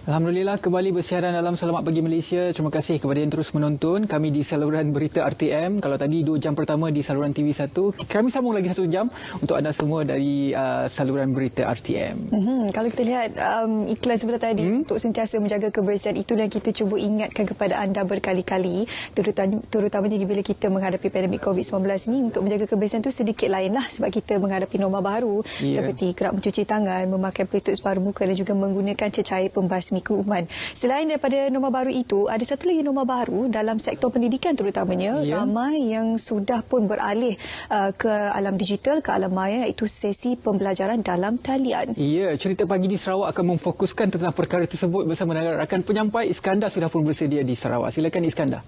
Alhamdulillah kembali bersiaran dalam Selamat Pagi Malaysia. Terima kasih kepada yang terus menonton kami di saluran berita RTM. Kalau tadi 2 jam pertama di saluran TV1, kami sambung lagi 1 jam untuk anda semua dari saluran berita RTM. Kalau kita lihat iklan sebentar tadi untuk sentiasa menjaga kebersihan, itulah yang kita cuba ingatkan kepada anda berkali-kali, terutamanya bila kita menghadapi pandemik COVID-19 ini. Untuk menjaga kebersihan itu sedikit lainlah sebab kita menghadapi norma baru seperti kerap mencuci tangan, memakai pelitup separuh muka dan juga menggunakan cecair pembasmi kuman. Selain daripada norma baru itu, ada satu lagi norma baru dalam sektor pendidikan terutamanya. Ramai yang sudah pun beralih ke alam digital, ke alam maya, iaitu sesi pembelajaran dalam talian. Ya, cerita pagi di Sarawak akan memfokuskan tentang perkara tersebut bersama dengan rakan penyampai. Iskandar sudah pun bersedia di Sarawak. Silakan Iskandar.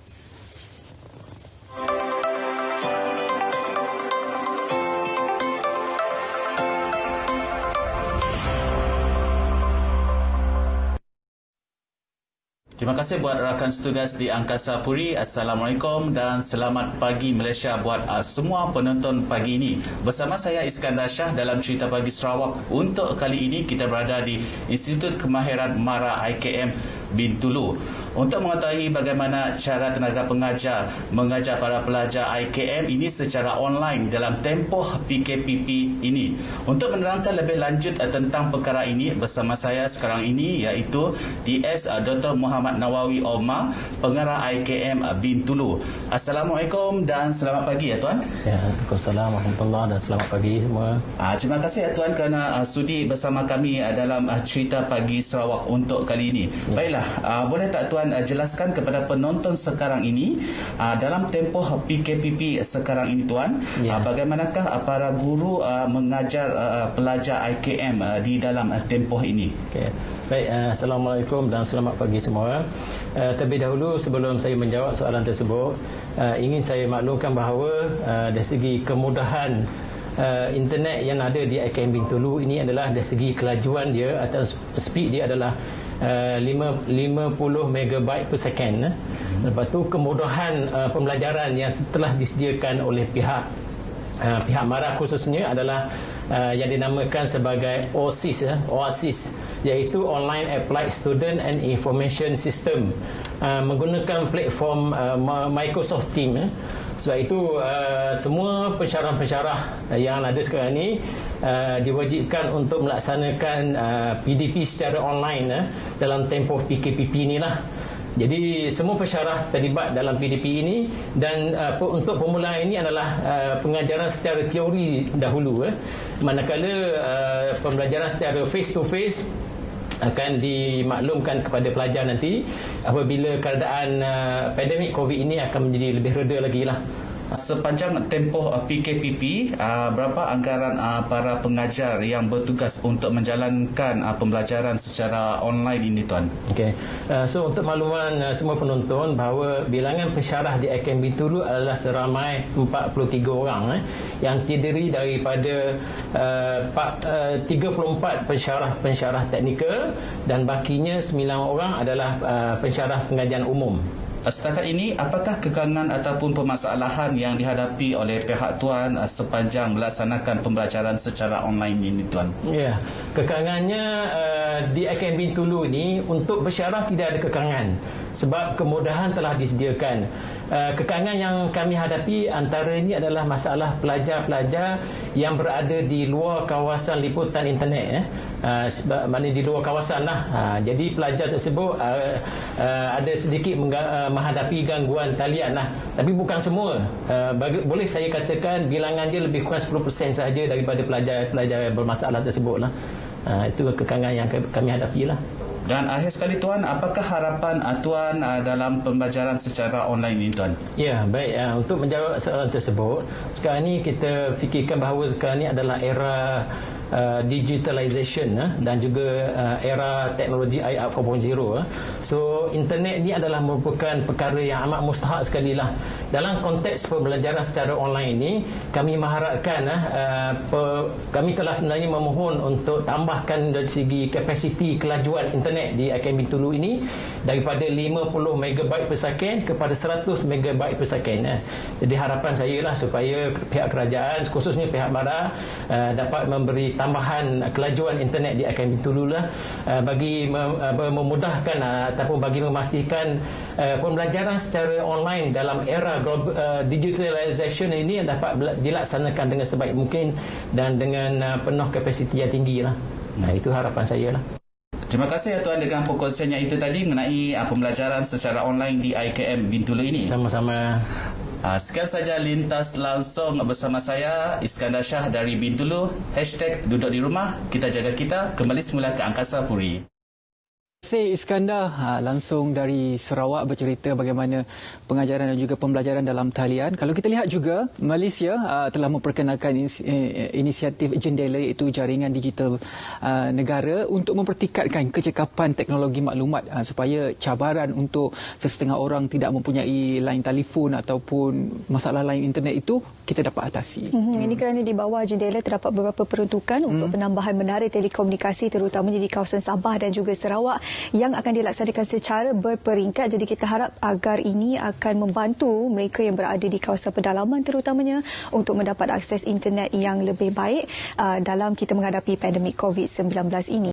Terima kasih buat rakan setugas di Angkasa Puri. Assalamualaikum dan selamat pagi Malaysia buat semua penonton pagi ini. Bersama saya Iskandar Shah dalam Cerita Pagi Sarawak. Untuk kali ini kita berada di Institut Kemahiran MARA IKM Bintulu. Untuk mengetahui bagaimana cara tenaga pengajar mengajar para pelajar IKM ini secara online dalam tempoh PKPP ini. Untuk menerangkan lebih lanjut tentang perkara ini, bersama saya sekarang ini iaitu DS Dr. Muhammad Nawawi Omar, pengarah IKM Bintulu. Assalamualaikum dan selamat pagi ya Tuan. Ya, Waalaikumsalam warahmatullahi dan selamat pagi semua. Terima kasih ya Tuan kerana sudi bersama kami dalam Cerita Pagi Sarawak untuk kali ini. Baiklah, boleh tak Tuan jelaskan kepada penonton sekarang ini dalam tempoh PKPP sekarang ini Tuan, bagaimanakah para guru mengajar pelajar IKM di dalam tempoh ini? Okay. Baik, Assalamualaikum dan selamat pagi semua. Terlebih dahulu sebelum saya menjawab soalan tersebut, ingin saya maklumkan bahawa dari segi kemudahan internet yang ada di IKM Bintulu ini adalah dari segi kelajuan dia atau speed dia adalah 50 megabyte per second. Lepas tu kemudahan pembelajaran yang telah disediakan oleh pihak MARA khususnya adalah yang dinamakan sebagai OASIS, iaitu Online Applied Student and Information System, menggunakan platform Microsoft Teams. Sebab itu semua pensyarah-pensyarah yang ada sekarang ini diwajibkan untuk melaksanakan PDP secara online dalam tempoh PKPP inilah. Jadi semua pensyarah terlibat dalam PDP ini dan untuk permulaan ini adalah pengajaran secara teori dahulu, manakala pembelajaran secara face to face akan dimaklumkan kepada pelajar nanti apabila keadaan pandemik COVID ini akan menjadi lebih reda lagi lah. Sepanjang tempoh PKPP, berapa anggaran para pengajar yang bertugas untuk menjalankan pembelajaran secara online ini Tuan? Okey. So untuk makluman semua penonton bahawa bilangan pensyarah di IKM Bintulu adalah seramai 43 orang yang terdiri daripada 34 pensyarah teknikal dan bakinya 9 orang adalah pensyarah pengajian umum. Setakat ini, apakah kekangan ataupun permasalahan yang dihadapi oleh pihak Tuan sepanjang melaksanakan pembelajaran secara online ini Tuan? Ya, kekangannya di IKM Bintulu ini untuk bersyarah tidak ada kekangan sebab kemudahan telah disediakan. Kekangan yang kami hadapi antaranya adalah masalah pelajar-pelajar yang berada di luar kawasan liputan internet, mana di luar kawasan lah. Jadi pelajar tersebut ada sedikit menghadapi gangguan talian lah. Tapi bukan semua. Boleh saya katakan bilangan dia lebih kurang 10% sahaja daripada pelajar-pelajar bermasalah tersebut lah. Itu kekangan yang kami hadapi lah. Dan akhir sekali Tuan, apakah harapan Tuan dalam pembelajaran secara online ini Tuan? Ya, baik. Untuk menjawab soalan tersebut, sekarang ni kita fikirkan bahawa sekarang ni adalah era digitalization dan juga era teknologi IR 4.0. So internet ni adalah merupakan perkara yang amat mustahak sekali lah. Dalam konteks pembelajaran secara online ini, kami mengharapkan kami telah sebenarnya memohon untuk tambahkan dari segi kapasiti kelajuan internet di IKM Bintulu ini daripada 50 megabyte per second kepada 100 megabyte per second. Jadi harapan saya lah supaya pihak kerajaan khususnya pihak MARA dapat memberi tambahan kelajuan internet di IKM Bintulu lah, bagi memudahkan ataupun bagi memastikan pembelajaran secara online dalam era digitalisation ini dapat dilaksanakan dengan sebaik mungkin dan dengan penuh kapasiti yang tinggi lah. Itu harapan saya lah. Terima kasih Tuan dengan perkongsiannya itu tadi mengenai pembelajaran secara online di IKM Bintulu ini. Sama-sama. Sekian saja lintas langsung bersama saya Iskandar Shah dari Bintulu. #duduk di rumah, kita jaga kita. Kembali semula ke Angkasa Puri. Saya Iskandar langsung dari Sarawak bercerita bagaimana pengajaran dan juga pembelajaran dalam talian. Kalau kita lihat juga Malaysia telah memperkenalkan inisiatif Jendela, iaitu jaringan digital negara untuk mempertingkatkan kecekapan teknologi maklumat supaya cabaran untuk sesetengah orang tidak mempunyai line telefon ataupun masalah line internet itu kita dapat atasi. Ini kerana di bawah Jendela terdapat beberapa peruntukan untuk penambahan menara telekomunikasi terutamanya di kawasan Sabah dan juga Sarawak yang akan dilaksanakan secara berperingkat. Jadi kita harap agar ini akan membantu mereka yang berada di kawasan pedalaman terutamanya untuk mendapat akses internet yang lebih baik dalam kita menghadapi pandemik COVID-19 ini.